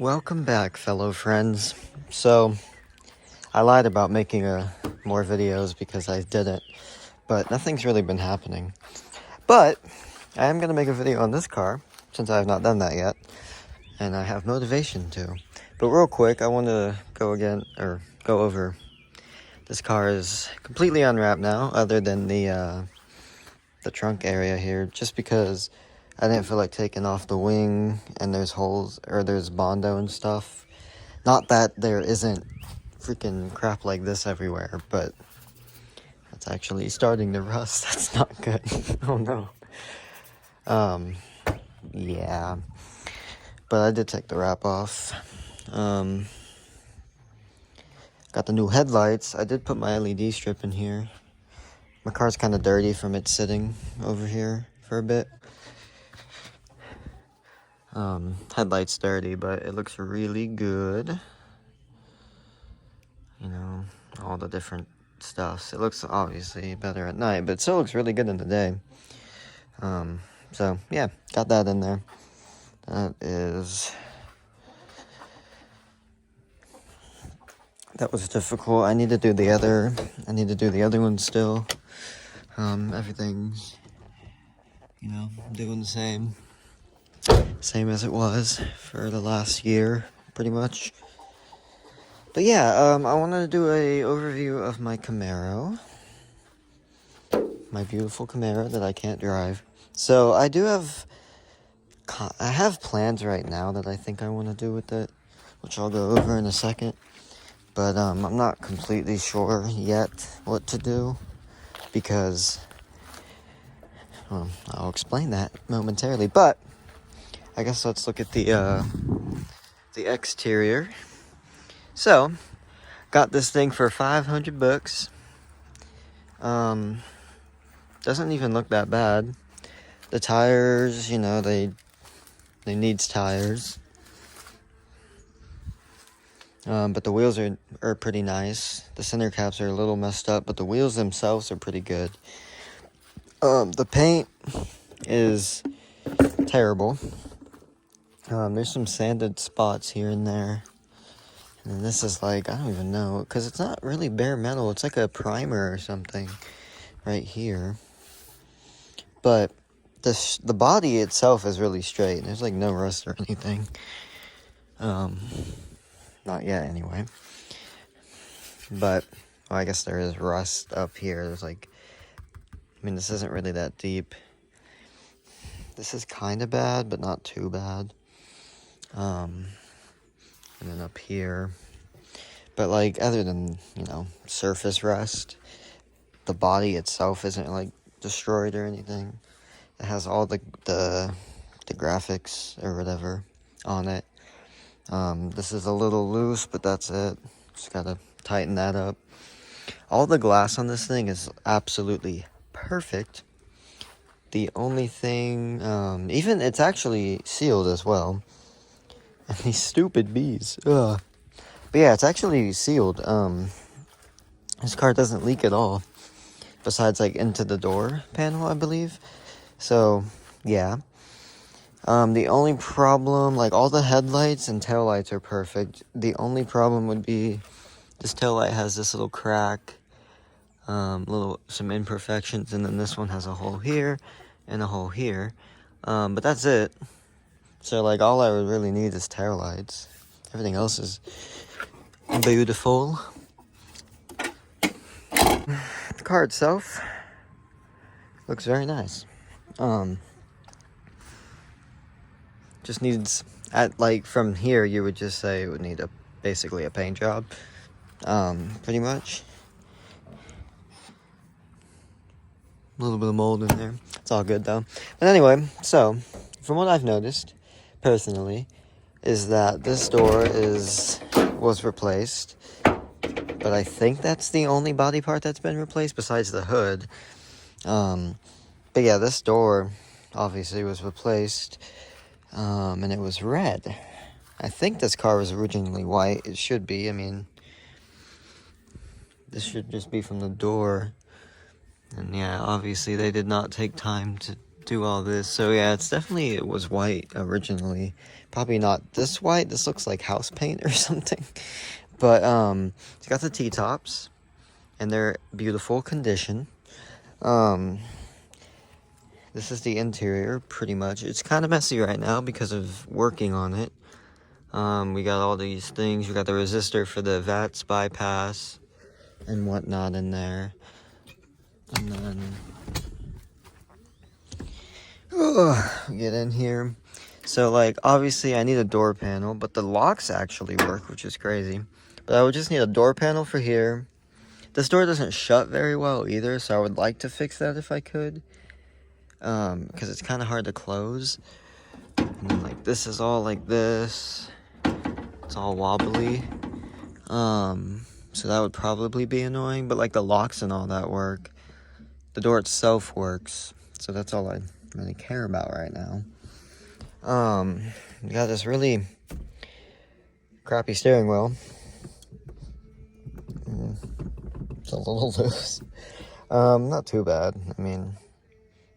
Welcome back, fellow friends. So, I lied about making more videos because I didn't, but nothing's really been happening. But, I am going to make a video on this car, since I have not done that yet, and I have motivation to. But real quick, I want to go over. This car is completely unwrapped now, other than the trunk area here, just because I didn't feel like taking off the wing, and there's holes, or there's Bondo and stuff. Not that there isn't freaking crap like this everywhere, but it's actually starting to rust. That's not good. Oh no. Yeah. But I did take the wrap off. Got the new headlights. I did put my LED strip in here. My car's kind of dirty from it sitting over here for a bit. Headlight's dirty, but it looks really good. You know, all the different stuffs. It looks obviously better at night, but it still looks really good in the day. So yeah, got that in there. That was difficult. I need to do the other one still. Everything's, doing the same as it was for the last year, pretty much. But yeah, I wanted to do a overview of my Camaro. My beautiful Camaro that I can't drive. So I have plans right now that I think I want to do with it, which I'll go over in a second. But I'm not completely sure yet what to do, because, well, I'll explain that momentarily. But I guess let's look at the exterior. So, got this thing for $500. Doesn't even look that bad. The tires, they needs tires. But the wheels are pretty nice. The center caps are a little messed up, but the wheels themselves are pretty good. The paint is terrible. There's some sanded spots here and there. And this is like, I don't even know, because it's not really bare metal. It's like a primer or something right here. But the body itself is really straight. There's like no rust or anything. Not yet anyway. But, well, I guess there is rust up here. There's like, this isn't really that deep. This is kind of bad, but not too bad. And then up here. But like, other than, surface rust, the body itself isn't like destroyed or anything. It has all the graphics or whatever on it. This is a little loose, but that's it. Just gotta tighten that up. All the glass on this thing is absolutely perfect. The only thing, even it's actually sealed as well. And these stupid bees. Ugh. But yeah, it's actually sealed. This car doesn't leak at all. Besides, like, into the door panel, I believe. So, yeah. The only problem, like, all the headlights and taillights are perfect. The only problem would be this taillight has this little crack, some imperfections, and then this one has a hole here and a hole here. But that's it. So, like, all I would really need is taillights. Everything else is beautiful. The car itself looks very nice. Just needs, from here, you would just say it would need basically a paint job, pretty much. A little bit of mold in there. It's all good, though. But anyway, so, from what I've noticed, personally, is that this door was replaced. But I think that's the only body part that's been replaced, besides the hood. But yeah, this door, obviously, was replaced. And it was red. I think this car was originally white. It should be. This should just be from the door. And yeah, obviously they did not take time to do all this. So yeah, it was white originally. Probably not this white. This looks like house paint or something. But it's got the T-tops, and they're beautiful condition. This is the interior, pretty much. It's kind of messy right now because of working on it. We got all these things. We got the resistor for the VATS bypass and whatnot in there. And then get in here. So, like, obviously I need a door panel, but the locks actually work, which is crazy. But I would just need a door panel for here. This door doesn't shut very well either, so I would like to fix that if I could. Because it's kind of hard to close. And then, like, this is all like this. It's all wobbly. So that would probably be annoying. But, like, the locks and all that work. The door itself works. So that's all I really care about right now. We got this really crappy steering wheel. It's a little loose. Not too bad. I mean,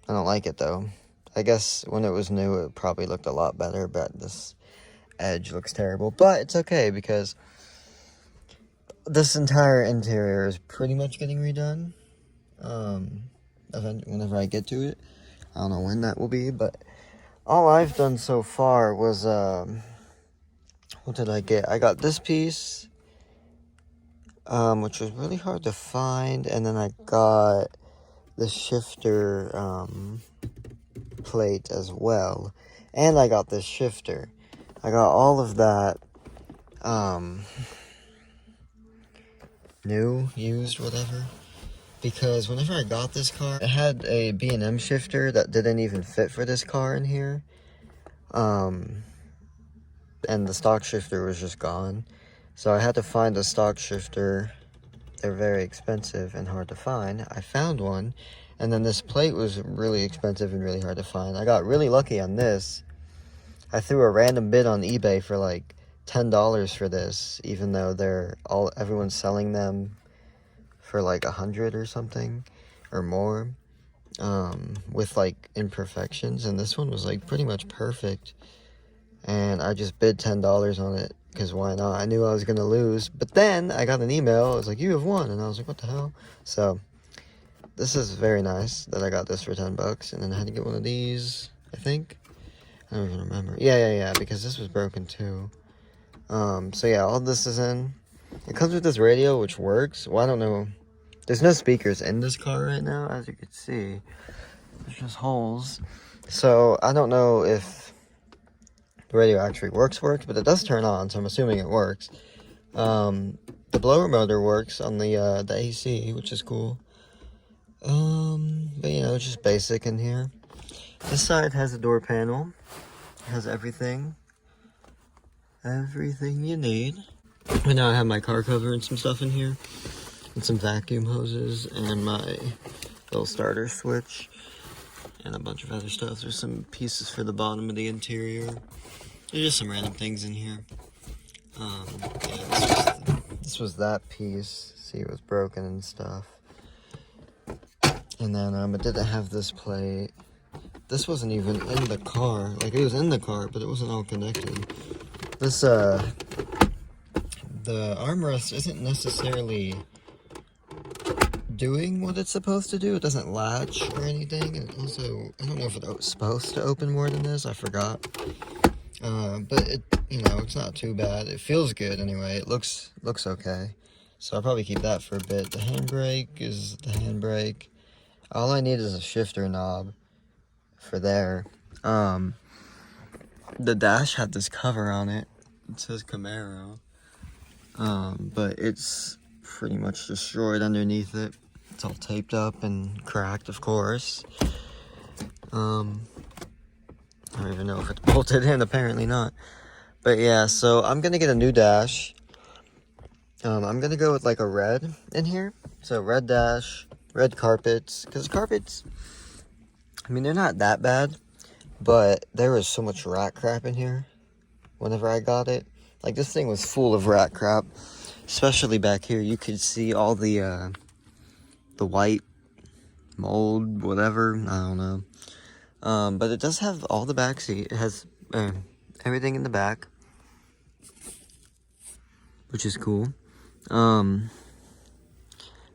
I don't like it though. I guess when it was new, it probably looked a lot better, but this edge looks terrible. But it's okay because this entire interior is pretty much getting redone. Whenever I get to it. I don't know when that will be, but all I've done so far was, what did I get? I got this piece, which was really hard to find, and then I got the shifter, plate as well, and I got this shifter. I got all of that, new, used, whatever. Because whenever I got this car, it had a B&M shifter that didn't even fit for this car in here. And the stock shifter was just gone. So I had to find a stock shifter. They're very expensive and hard to find. I found one. And then this plate was really expensive and really hard to find. I got really lucky on this. I threw a random bid on eBay for like $10 for this. Even though everyone's selling them for like $100 or something or more, with like imperfections, and this one was like pretty much perfect, and I just bid $10 on it because why not? I knew I was gonna lose, but then I got an email. It was like, you have won, and I was like, what the hell? So this is very nice that I got this for $10, and then I had to get one of these. I think I don't even remember. Yeah, because this was broken too. So yeah, all this is in. It comes with this radio, which works. Well, I don't know. There's no speakers in this car right now, as you can see. There's just holes. So, I don't know if the radio actually works, but it does turn on, so I'm assuming it works. The blower motor works on the AC, which is cool. But, you know, it's just basic in here. This side has a door panel. It has everything. Everything you need. Right now I have my car cover and some stuff in here. And some vacuum hoses and my little starter switch. And a bunch of other stuff. There's some pieces for the bottom of the interior. There's just some random things in here. Yeah, this was that piece. See, it was broken and stuff. And then it didn't have this plate. This wasn't even in the car. Like, it was in the car, but it wasn't all connected. This, the armrest isn't necessarily doing what it's supposed to do. It doesn't latch or anything. And also, I don't know if it's supposed to open more than this. I forgot. But it, you know, it's not too bad. It feels good anyway. It looks okay. So I'll probably keep that for a bit. The handbrake is the handbrake. All I need is a shifter knob for there. The dash had this cover on it. It says Camaro. But it's pretty much destroyed underneath it. It's all taped up and cracked, of course. I don't even know if it's bolted in, apparently not. But yeah, so I'm gonna get a new dash. I'm gonna go with like a red in here. So red dash, red carpets, because carpets, I mean, they're not that bad, but there was so much rat crap in here whenever I got it. Like, this thing was full of rat crap, especially back here. You could see all the white mold, whatever, I don't know. But it does have all the back seat. It has everything in the back, which is cool. And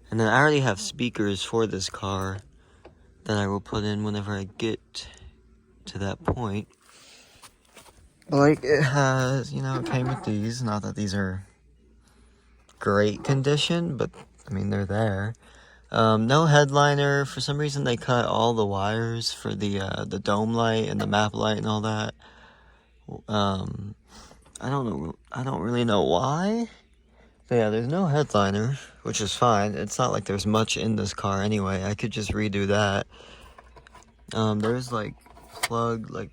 then I already have speakers for this car that I will put in whenever I get to that point. Like, it has, you know, it came with these. Not that these are great condition, but I mean, they're there. No headliner. For some reason, they cut all the wires for the dome light and the map light and all that. I don't really know why. But yeah, there's no headliner, which is fine. It's not like there's much in this car anyway. I could just redo that. There's like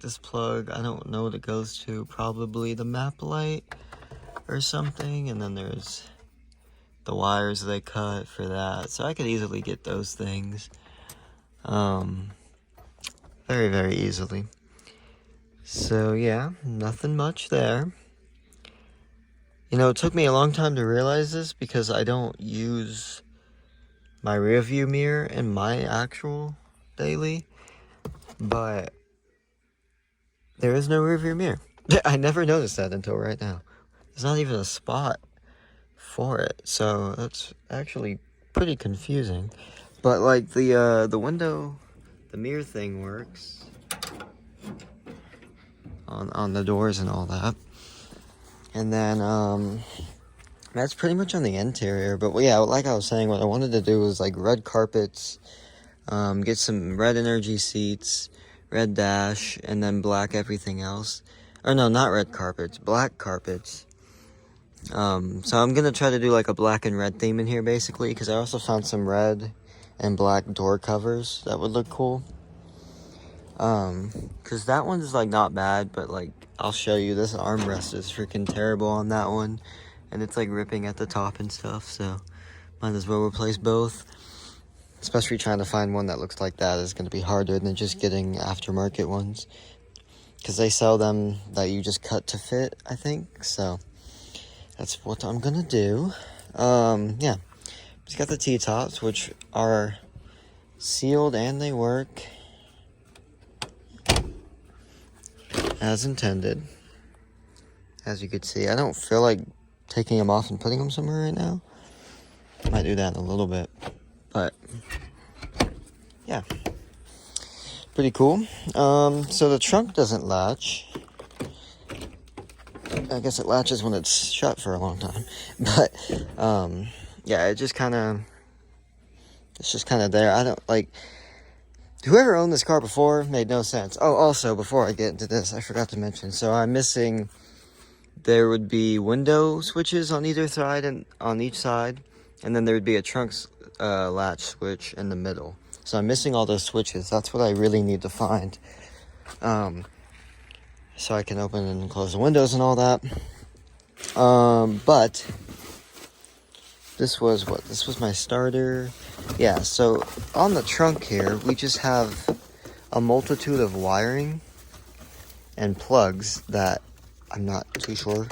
this plug. I don't know what it goes to. Probably the map light or something. And then there's the wires they cut for that. So I could easily get those things. Very, very easily. So yeah, nothing much there. You know, it took me a long time to realize this because I don't use my rear view mirror in my actual daily, but there is no rear view mirror. I never noticed that until right now. There's not even a spot for it, so that's actually pretty confusing. But like the window, the mirror thing works on the doors and all that. And then, that's pretty much on the interior. But yeah, like I was saying, what I wanted to do was like red carpets, get some red energy seats, red dash, and then black everything else. Or no, not red carpets, black carpets. So I'm going to try to do like a black and red theme in here basically, because I also found some red and black door covers that would look cool. Because that one's like not bad, but like I'll show you, this armrest is freaking terrible on that one, and it's like ripping at the top and stuff, so might as well replace both. Especially trying to find one that looks like that is going to be harder than just getting aftermarket ones, because they sell them that you just cut to fit, I think. So that's what I'm gonna do. Yeah, just got the T-tops, which are sealed and they work as intended, as you could see. I don't feel like taking them off and putting them somewhere right now. Might do that in a little bit, but yeah, pretty cool. So the trunk doesn't latch. I guess it latches when it's shut for a long time, but yeah, it's just kind of there. I don't like. Whoever owned this car before made no sense. Oh, also, before I get into this, I forgot to mention. So I'm missing, there would be window switches on either side and on each side. And then there would be a trunk latch switch in the middle. So I'm missing all those switches. That's what I really need to find. So I can open and close the windows and all that. But this was what? This was my starter. Yeah, so on the trunk here, we just have a multitude of wiring and plugs that I'm not too sure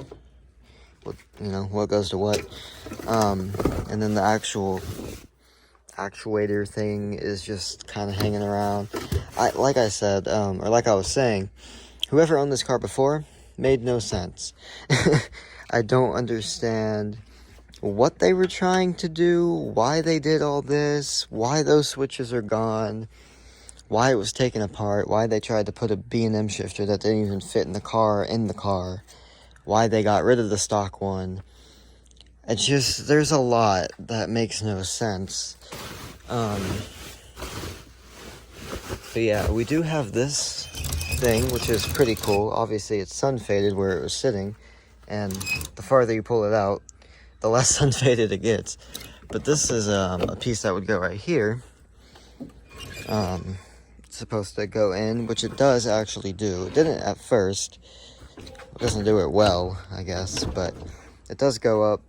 what goes to what. And then the actual actuator thing is just kind of hanging around. Like I said, or like I was saying, whoever owned this car before made no sense. I don't understand what they were trying to do, why they did all this, why those switches are gone, why it was taken apart, why they tried to put a B&M shifter that didn't even fit in the car, why they got rid of the stock one. It's just, there's a lot that makes no sense. But yeah, we do have this thing, which is pretty cool. Obviously, it's sun faded where it was sitting, and the farther you pull it out, the less unfaded it gets. But this is a piece that would go right here. It's supposed to go in, which it does actually do. It didn't at first. It doesn't do it well, I guess, but it does go up,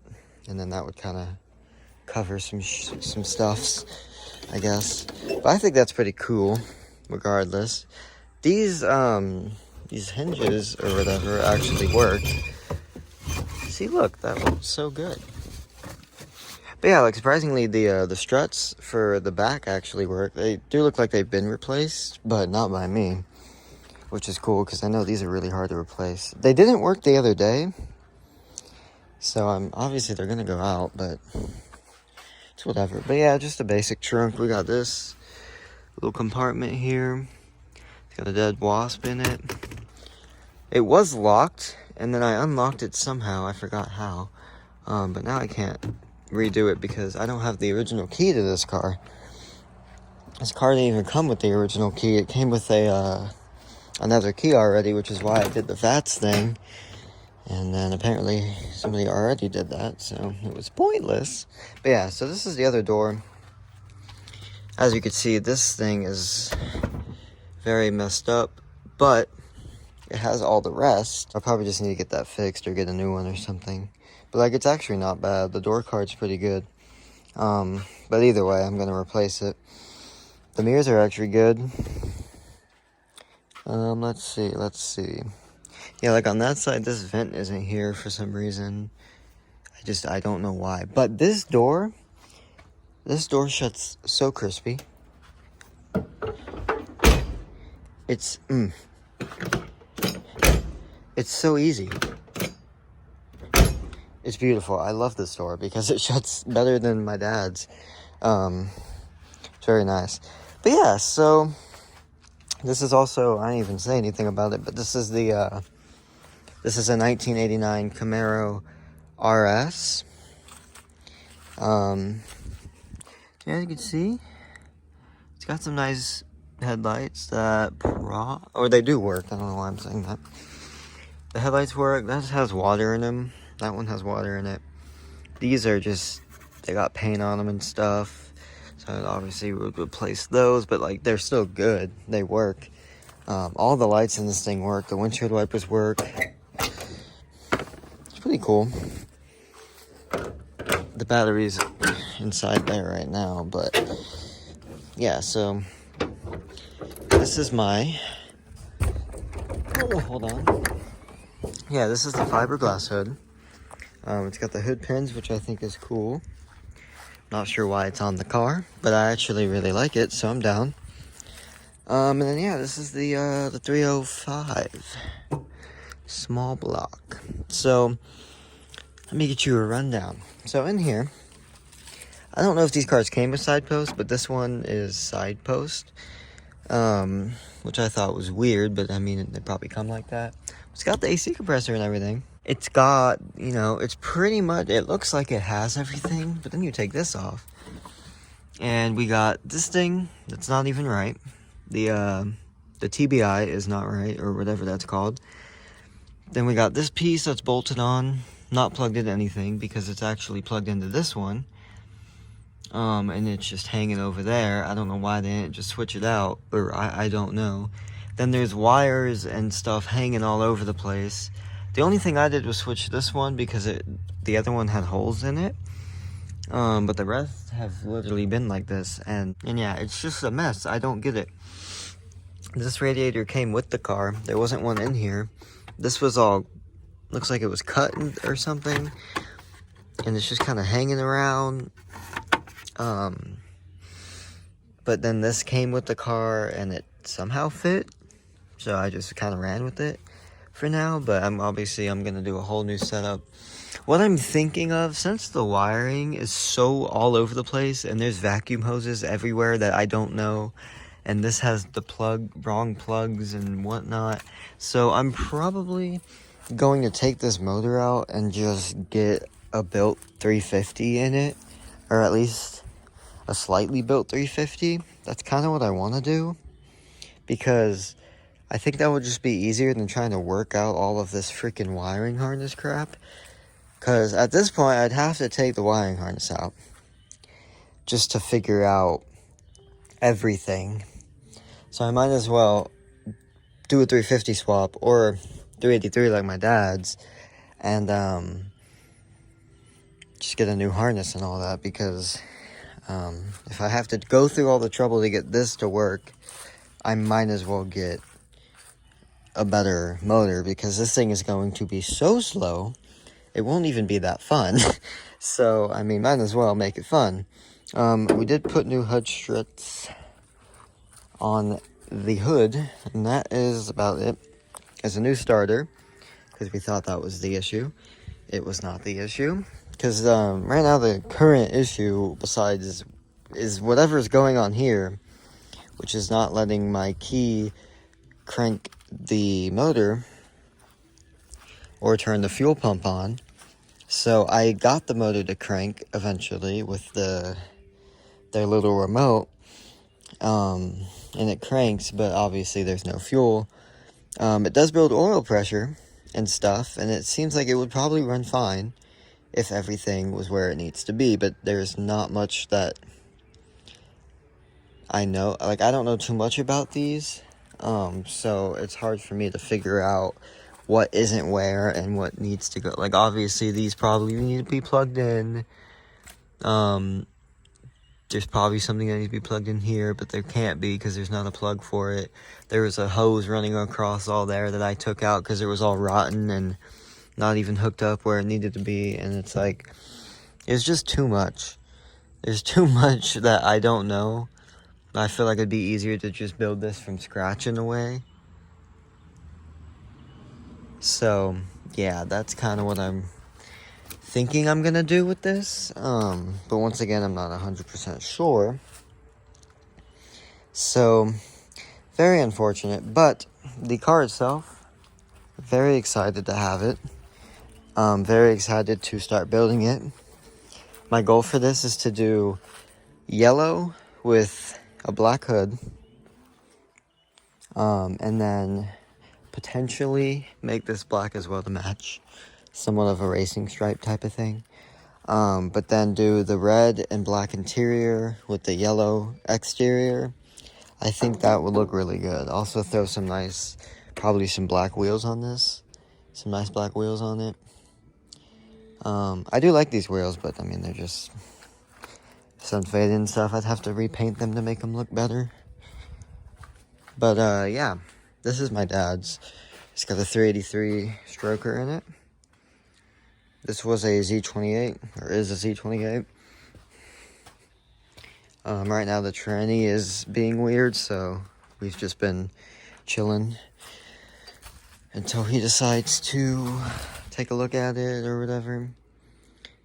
and then that would kind of cover some stuffs, I guess. But I think that's pretty cool, regardless. These hinges or whatever actually work. See, look, that looks so good. But yeah, like surprisingly, the struts for the back actually work. They do look like they've been replaced, but not by me, which is cool because I know these are really hard to replace. They didn't work the other day, so obviously they're gonna go out, but it's whatever. But yeah, just a basic trunk. We got this little compartment here. It's got a dead wasp in it. It was locked, and then I unlocked it somehow. I forgot how. But now I can't redo it because I don't have the original key to this car. This car didn't even come with the original key. It came with another key already, which is why I did the VATS thing. And then apparently somebody already did that, so it was pointless. But yeah, so this is the other door. As you can see, this thing is very messed up, but it has all the rest. I'll probably just need to get that fixed or get a new one or something. But like, it's actually not bad. The door card's pretty good. But either way, I'm gonna replace it. The mirrors are actually good. Let's see. Yeah, like on that side, this vent isn't here for some reason. I don't know why. But this door shuts so crispy. It's so easy. It's beautiful. I love this door because it shuts better than my dad's. It's very nice. But yeah, so this is also, I didn't even say anything about it, but this is a 1989 Camaro RS. Yeah, you can see it's got some nice headlights that they do work. I don't know why I'm saying that. The headlights work. That has water in them. That one has water in it. These are just, they got paint on them and stuff. So I obviously would replace those, but like, they're still good. They work. All the lights in this thing work. The windshield wipers work. It's pretty cool. The battery's inside there right now, but yeah, so this is my, hold on. Yeah, this is the fiberglass hood. It's got the hood pins, which I think is cool. Not sure why it's on the car, but I actually really like it, so I'm down. And then yeah, this is the 305 small block. So let me get you a rundown. So in here, I don't know if these cars came with side posts, but this one is side post, which I thought was weird, but I mean, they probably come like that. It's got the AC compressor and everything. It's got, it's pretty much, it looks like it has everything, but then you take this off. And we got this thing that's not even right. The TBI is not right, or whatever that's called. Then we got this piece that's bolted on, not plugged into anything, because it's actually plugged into this one. And it's just hanging over there. I don't know why they didn't just switch it out, or I don't know. Then there's wires and stuff hanging all over the place. The only thing I did was switch this one because the other one had holes in it. But the rest have literally been like this. And yeah, it's just a mess. I don't get it. This radiator came with the car. There wasn't one in here. This was all, looks like it was cut or something. And it's just kind of hanging around. But then this came with the car and it somehow fit. So I just kind of ran with it for now, but I'm gonna do a whole new setup. What I'm thinking of, since the wiring is so all over the place and there's vacuum hoses everywhere that I don't know, and this has the wrong plugs and whatnot, so I'm probably going to take this motor out and just get a built 350 in it, or at least a slightly built 350. That's kind of what I want to do, because I think that would just be easier than trying to work out all of this freaking wiring harness crap. Because at this point, I'd have to take the wiring harness out just to figure out everything. So I might as well do a 350 swap or 383 like my dad's, and just get a new harness and all that. Because if I have to go through all the trouble to get this to work, I might as well get a better motor, because this thing is going to be so slow it won't even be that fun. So, I mean, might as well make it fun. We did put new hood struts on the hood, and that is about it. As a new starter, because we thought that was the issue. It was not the issue. Because right now the current issue, besides, is whatever's going on here, which is not letting my key crank the motor or turn the fuel pump on. So I got the motor to crank eventually with their little remote, and it cranks, but obviously there's no fuel. It does build oil pressure and stuff, and it seems like it would probably run fine if everything was where it needs to be, but there's not much that I know. Like, I don't know too much about these, so it's hard for me to figure out what isn't where and what needs to go. Like, obviously these probably need to be plugged in. There's probably something that needs to be plugged in here, but there can't be because there's not a plug for it. There was a hose running across all there that I took out because it was all rotten and not even hooked up where it needed to be. And it's like, it's just too much. There's too much that I don't know. I feel like it'd be easier to just build this from scratch in a way. So, yeah, that's kind of what I'm thinking I'm gonna do with this, but once again, I'm not 100% sure. So, very unfortunate, but the car itself, very excited to have it. Very excited to start building it. My goal for this is to do yellow with a black hood, and then potentially make this black as well to match. Somewhat of a racing stripe type of thing. But then do the red and black interior with the yellow exterior. I think that would look really good. Also throw some nice, probably some black wheels on this. Some nice black wheels on it. I do like these wheels, but I mean, they're just some faded and stuff. I'd have to repaint them to make them look better. But yeah, this is my dad's. It's got a 383 stroker in it. This was a Z28, or is a Z28. Right now the tranny is being weird, so we've just been chilling until he decides to take a look at it or whatever.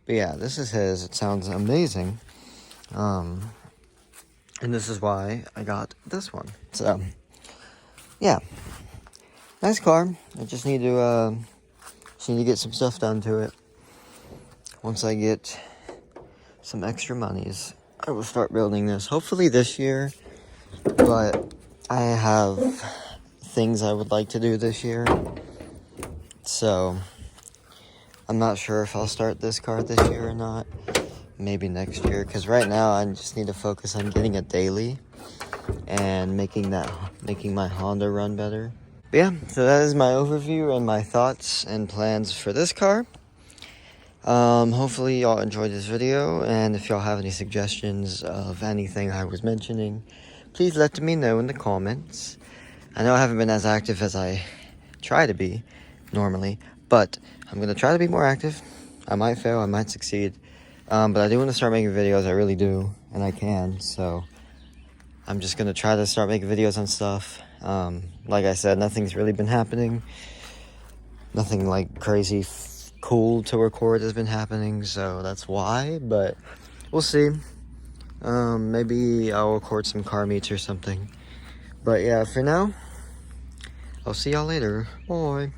But yeah, this is his. It sounds amazing. And this is why I got this one. So, yeah. Nice car. I just need to get some stuff done to it. Once I get some extra monies, I will start building this. Hopefully this year, but I have things I would like to do this year. So, I'm not sure if I'll start this car this year or not. Maybe next year, because right now I just need to focus on getting a daily and making my Honda run better. But yeah, so that is my overview and my thoughts and plans for this car. Hopefully y'all enjoyed this video, and if y'all have any suggestions of anything I was mentioning, please let me know in the comments. I know I haven't been as active as I try to be normally, but I'm going to try to be more active. I might fail, I might succeed, but I do want to start making videos. I really do, and I can, so I'm just going to try to start making videos on stuff. Like I said, nothing's really been happening. Nothing like crazy cool to record has been happening, so that's why, but we'll see. Maybe I'll record some car meets or something. But yeah, for now, I'll see y'all later. Bye.